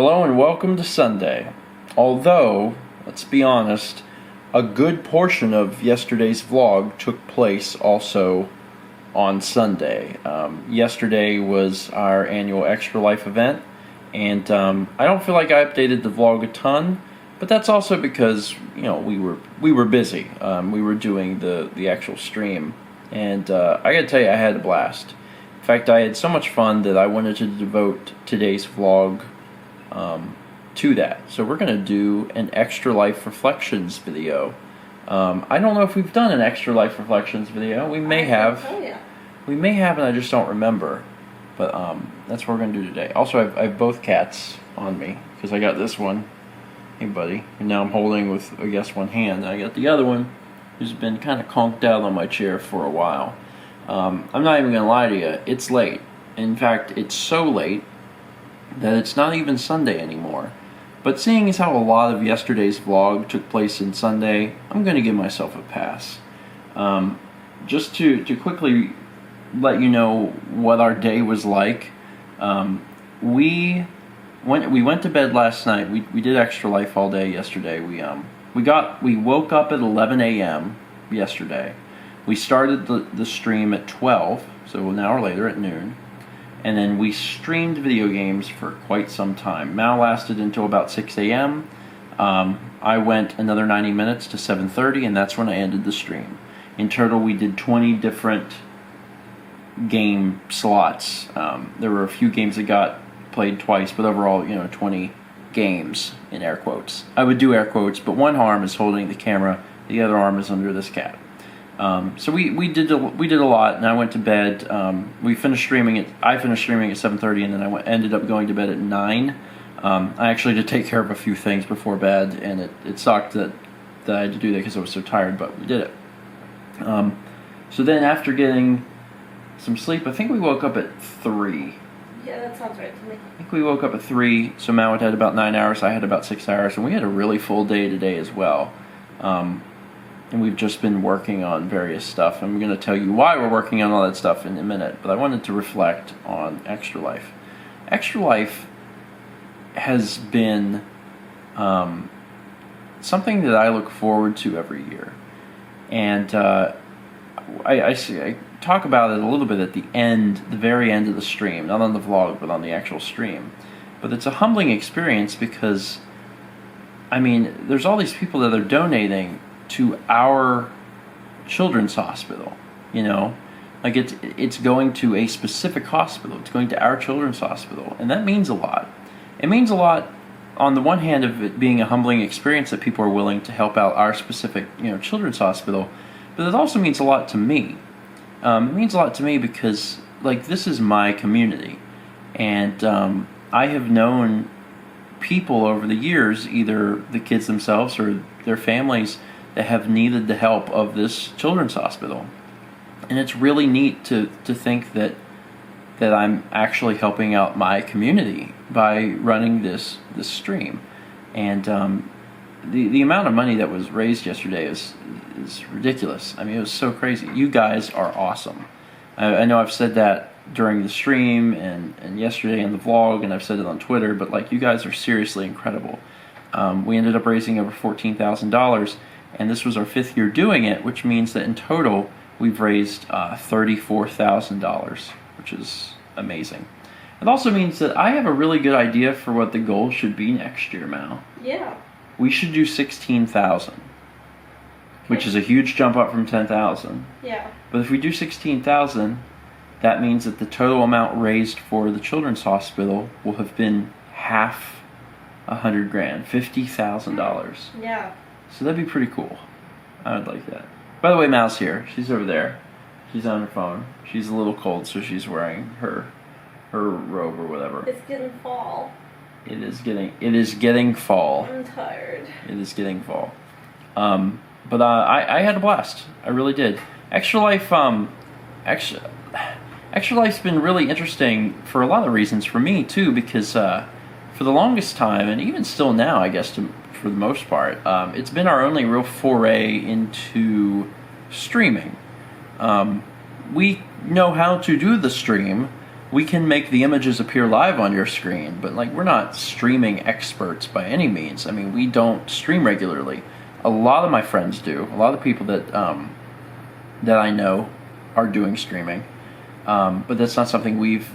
Hello and welcome to Sunday. Although, let's be honest, a good portion of yesterday's vlog took place also on Sunday. Yesterday was our annual Extra Life event, and I don't feel like I updated the vlog a ton, but that's also because we were busy. We were doing the actual stream, and I gotta tell you, I had a blast. In fact, I had so much fun that I wanted to devote today's vlog to that. So we're going to do an Extra Life Reflections video. I don't know if we've done an Extra Life Reflections video. We may have. We may have, and I just don't remember. But that's what we're going to do today. Also, I have both cats on me because I got this one. Hey, buddy. And now I'm holding with, I guess, one hand. And I got the other one who's been kind of conked out on my chair for a while. I'm not even going to lie to you. It's late. In fact, it's so late that it's not even Sunday anymore. But seeing as how a lot of yesterday's vlog took place in Sunday, I'm going to give myself a pass. Just to quickly let you know what our day was like, we went to bed last night. We did Extra Life all day yesterday. We woke up at 11 a.m. yesterday. We started the stream at 12, so an hour later at noon. And then we streamed video games for quite some time. Mal lasted until about 6 a.m. I went another 90 minutes to 7:30, and that's when I ended the stream. In total, we did 20 different game slots. There were a few games that got played twice, but overall, 20 games, in air quotes. I would do air quotes, but one arm is holding the camera, the other arm is under this cat. So we did a lot, and I went to bed. I finished streaming at 7:30, and then I ended up going to bed at 9. I actually did take care of a few things before bed, and it sucked that I had to do that because I was so tired, but we did it. So then after getting some sleep, I think we woke up at 3. Yeah, that sounds right to me. I think we woke up at 3, so Mal had about 9 hours, I had about 6 hours, and we had a really full day today as well. And we've just been working on various stuff. I'm going to tell you why we're working on all that stuff in a minute, but I wanted to reflect on Extra Life. Extra Life has been something that I look forward to every year. And I talk about it a little bit at the very end of the stream, not on the vlog, but on the actual stream. But it's a humbling experience because, there's all these people that are donating to our children's hospital, like it's going to a specific hospital. It's going to our children's hospital, and that means a lot. It means a lot on the one hand of it being a humbling experience that people are willing to help out our specific, children's hospital, but it also means a lot to me. It means a lot to me because, this is my community, and I have known people over the years, either the kids themselves or their families, that have needed the help of this children's hospital. And it's really neat to think that I'm actually helping out my community by running this stream. And the amount of money that was raised yesterday is ridiculous. It was so crazy. You guys are awesome. I know I've said that during the stream and yesterday in the vlog, and I've said it on Twitter, but you guys are seriously incredible. We ended up raising over $14,000, and this was our 5th year doing it, which means that in total we've raised $34,000, which is amazing. It also means that I have a really good idea for what the goal should be next year, Mal. Yeah. We should do 16,000, which is a huge jump up from 10,000. Yeah. But if we do 16,000, that means that the total amount raised for the children's hospital will have been half $100,000, $50,000. Yeah. So that'd be pretty cool. I would like that. By the way, Mal's here. She's over there. She's on her phone. She's a little cold, so she's wearing her robe or whatever. It's getting fall. It is getting fall. I'm tired. It is getting fall. But I had a blast. I really did. Extra Life Extra Life's been really interesting for a lot of reasons for me too, because for the longest time, and even still now, I guess, for the most part, it's been our only real foray into streaming. We know how to do the stream, we can make the images appear live on your screen, but like we're not streaming experts by any means. I mean, we don't stream regularly. A lot of my friends do. A lot of people that I know are doing streaming, but that's not something we've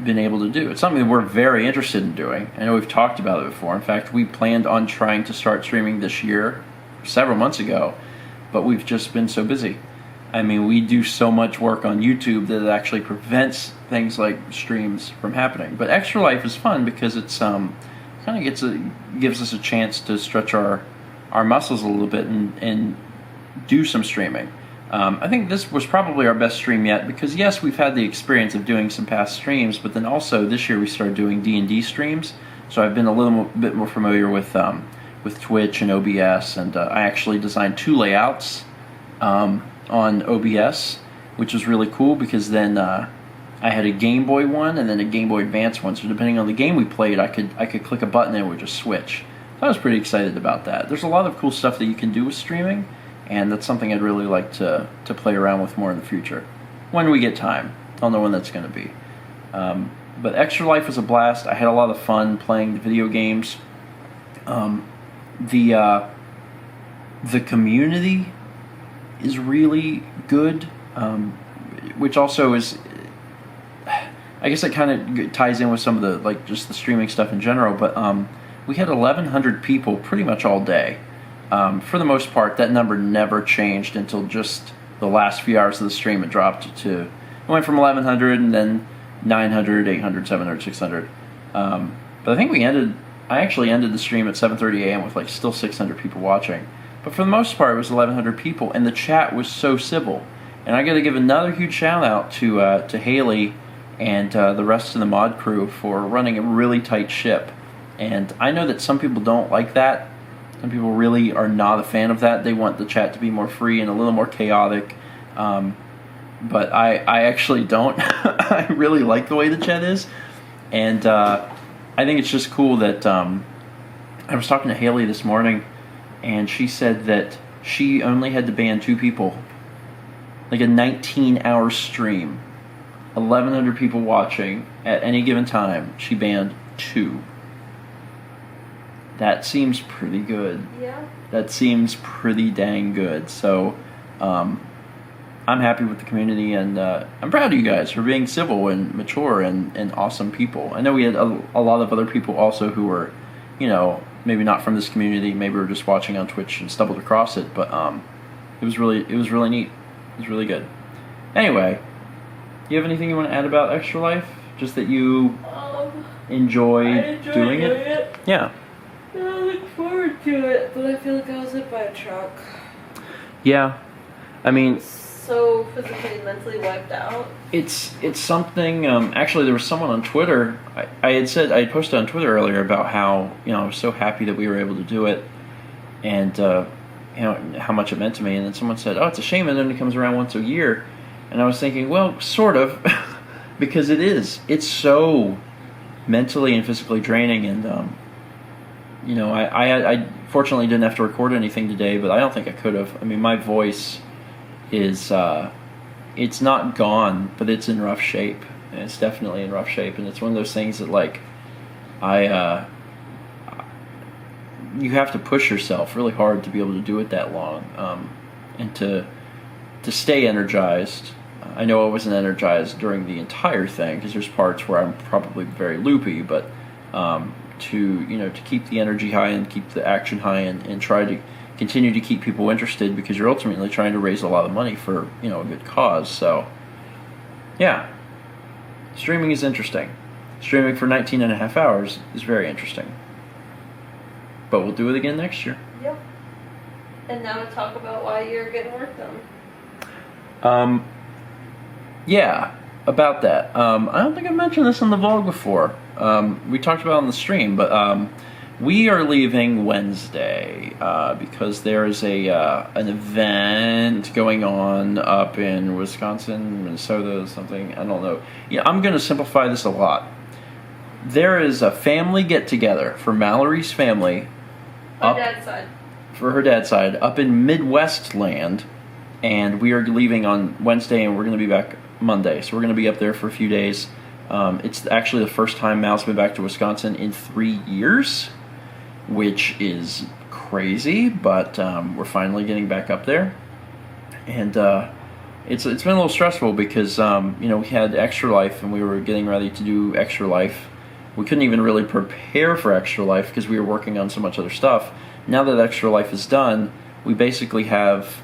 been able to do. It's something that we're very interested in doing. I know we've talked about it before. In fact, we planned on trying to start streaming this year several months ago, but we've just been so busy. I mean, we do so much work on YouTube that it actually prevents things like streams from happening. But Extra Life is fun because it's kind of gives us a chance to stretch our muscles a little bit and do some streaming. I think this was probably our best stream yet because yes, we've had the experience of doing some past streams, but then also this year we started doing D&D streams, so I've been a little bit more familiar with Twitch and OBS, and I actually designed 2 layouts on OBS, which was really cool because then I had a Game Boy one and then a Game Boy Advance one, so depending on the game we played, I could click a button and it would just switch. So I was pretty excited about that. There's a lot of cool stuff that you can do with streaming, and that's something I'd really like to play around with more in the future. When we get time. I don't know when that's going to be. But Extra Life was a blast. I had a lot of fun playing the video games. The community is really good, which also is... I guess it kind of ties in with some of the, like, just the streaming stuff in general, but we had 1,100 people pretty much all day. For the most part, that number never changed until just the last few hours of the stream. It dropped to, it went from 1,100 and then 900, 800, 700, 600. But I think I actually ended the stream at 7:30 a.m. with like still 600 people watching. But for the most part, it was 1,100 people, and the chat was so civil. And I got to give another huge shout out to Haley and the rest of the mod crew for running a really tight ship. And I know that some people don't like that. Some people really are not a fan of that. They want the chat to be more free and a little more chaotic. But I actually don't. I really like the way the chat is. And I think it's just cool that I was talking to Haley this morning, and she said that she only had to ban 2 people. Like a 19-hour stream. 1,100 people watching at any given time. She banned 2. That seems pretty good. Yeah. That seems pretty dang good. So, I'm happy with the community, and I'm proud of you guys for being civil and mature and awesome people. I know we had a lot of other people also who were, maybe not from this community, maybe were just watching on Twitch and stumbled across it, but it was really neat. It was really good. Anyway, do you have anything you want to add about Extra Life? Just that you enjoy doing it? Yeah. I look forward to it, but I feel like I was hit by a truck. Yeah, I mean, So physically and mentally wiped out. it's something. Actually, there was someone on Twitter. I had posted on Twitter earlier about how I was so happy that we were able to do it, and how much it meant to me. And then someone said, "Oh, it's a shame it only comes around once a year." And I was thinking, well, sort of, because it is. It's so mentally and physically draining, and I fortunately didn't have to record anything today, but I don't think I could have. I mean, my voice is, it's not gone, but it's in rough shape. And it's definitely in rough shape, and it's one of those things that, like, you have to push yourself really hard to be able to do it that long, and to stay energized. I know I wasn't energized during the entire thing, because there's parts where I'm probably very loopy, but to keep the energy high and keep the action high and try to continue to keep people interested, because you're ultimately trying to raise a lot of money for a good cause. So yeah, streaming is interesting. Streaming for 19 and a half hours is very interesting, but we'll do it again next year. Yep. And now to talk about why you're getting work done. Yeah, about that. I don't think I mentioned this on the vlog before. We talked about it on the stream, but we are leaving Wednesday because there is an event going on up in Wisconsin, Minnesota, something. I don't know. Yeah, I'm going to simplify this a lot. There is a family get-together for Mallory's family. My dad's side. For her dad's side, up in Midwest land. And we are leaving on Wednesday, and we're going to be back Monday. So we're going to be up there for a few days. It's actually the first time Mal's been back to Wisconsin in 3 years, which is crazy, but we're finally getting back up there. And it's been a little stressful because we had Extra Life and we were getting ready to do Extra Life. We couldn't even really prepare for Extra Life because we were working on so much other stuff. Now that Extra Life is done, we basically have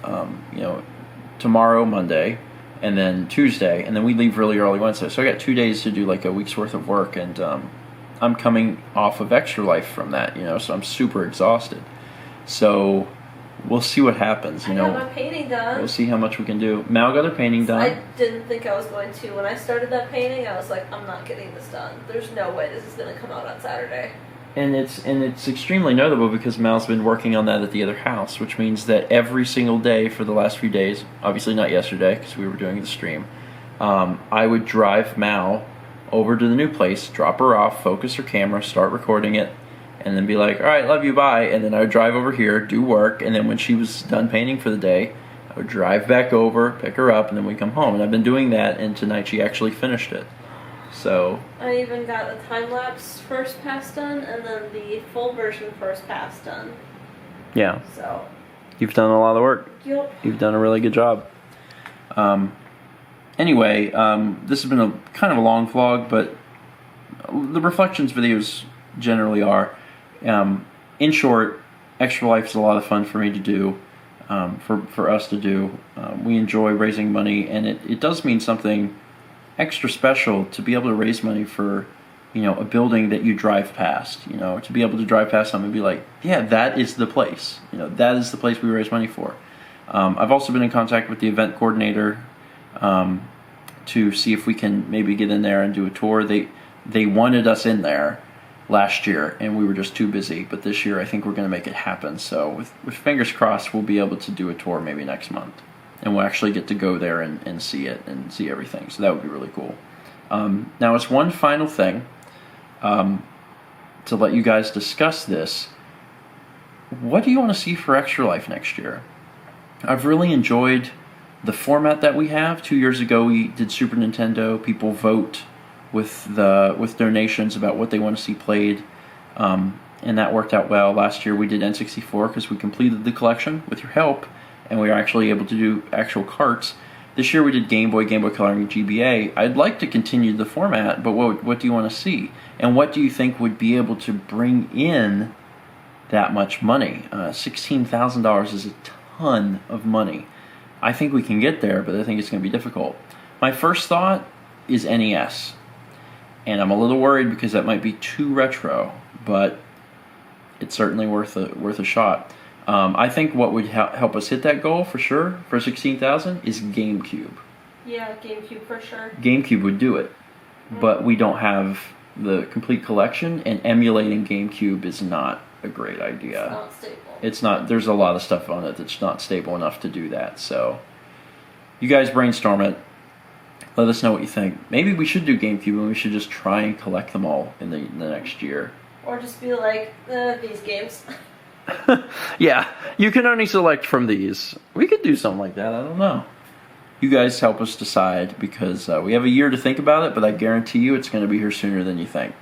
tomorrow, Monday, and then Tuesday, and then we leave really early Wednesday. So I got 2 days to do like a week's worth of work, and I'm coming off of Extra Life from that, so I'm super exhausted. So we'll see what happens. I got my painting done. We'll see how much we can do. Mal got her painting done. I didn't think I was going to. When I started that painting, I was like, I'm not getting this done. There's no way this is going to come out on Saturday. And it's extremely notable because Mal's been working on that at the other house, which means that every single day for the last few days, obviously not yesterday because we were doing the stream, I would drive Mal over to the new place, drop her off, focus her camera, start recording it, and then be like, all right, love you, bye. And then I would drive over here, do work, and then when she was done painting for the day, I would drive back over, pick her up, and then we come home. And I've been doing that, and tonight she actually finished it. So I even got the time-lapse first pass done, and then the full version first pass done. Yeah. So you've done a lot of work. Yep. You've done a really good job. Anyway, this has been a kind of a long vlog, but the reflections videos generally are. In short, Extra Life is a lot of fun for me to do, for us to do. We enjoy raising money, and it does mean something extra special to be able to raise money for, a building that you drive past, to be able to drive past something and be like, yeah, that is the place, that is the place we raise money for. I've also been in contact with the event coordinator to see if we can maybe get in there and do a tour. They wanted us in there last year and we were just too busy, but this year I think we're going to make it happen. So with fingers crossed, we'll be able to do a tour maybe next month. And we'll actually get to go there and see it and see everything. So that would be really cool. Now, as one final thing, to let you guys discuss this, what do you want to see for Extra Life next year? I've really enjoyed the format that we have. 2 years ago, we did Super Nintendo. People vote with donations about what they want to see played, and that worked out well. Last year, we did N64 because we completed the collection with your help, and we were actually able to do actual carts. This year we did Game Boy Color, and GBA. I'd like to continue the format, but what do you want to see? And what do you think would be able to bring in that much money? $16,000 is a ton of money. I think we can get there, but I think it's going to be difficult. My first thought is NES. And I'm a little worried because that might be too retro, but it's certainly worth a shot. I think what would help us hit that goal for sure for 16,000 is GameCube. Yeah, GameCube for sure. GameCube would do it, but we don't have the complete collection, and emulating GameCube is not a great idea. It's not stable. It's not. There's a lot of stuff on it that's not stable enough to do that. So, you guys brainstorm it. Let us know what you think. Maybe we should do GameCube, and we should just try and collect them all in the next year. Or just be like, these games. Yeah, you can only select from these. We could do something like that. I don't know. You guys help us decide because we have a year to think about it, but I guarantee you it's going to be here sooner than you think.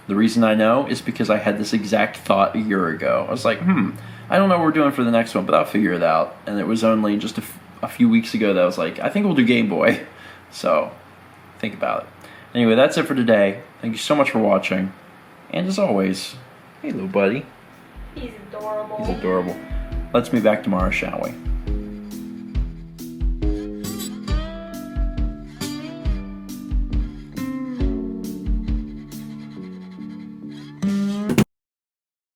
The reason I know is because I had this exact thought a year ago. I was like, I don't know what we're doing for the next one, but I'll figure it out. And it was only just a few weeks ago that I was like, I think we'll do Game Boy. So, think about it. Anyway, that's it for today. Thank you so much for watching. And as always, hey, little buddy. He's adorable. He's adorable. Let's meet back tomorrow, shall we?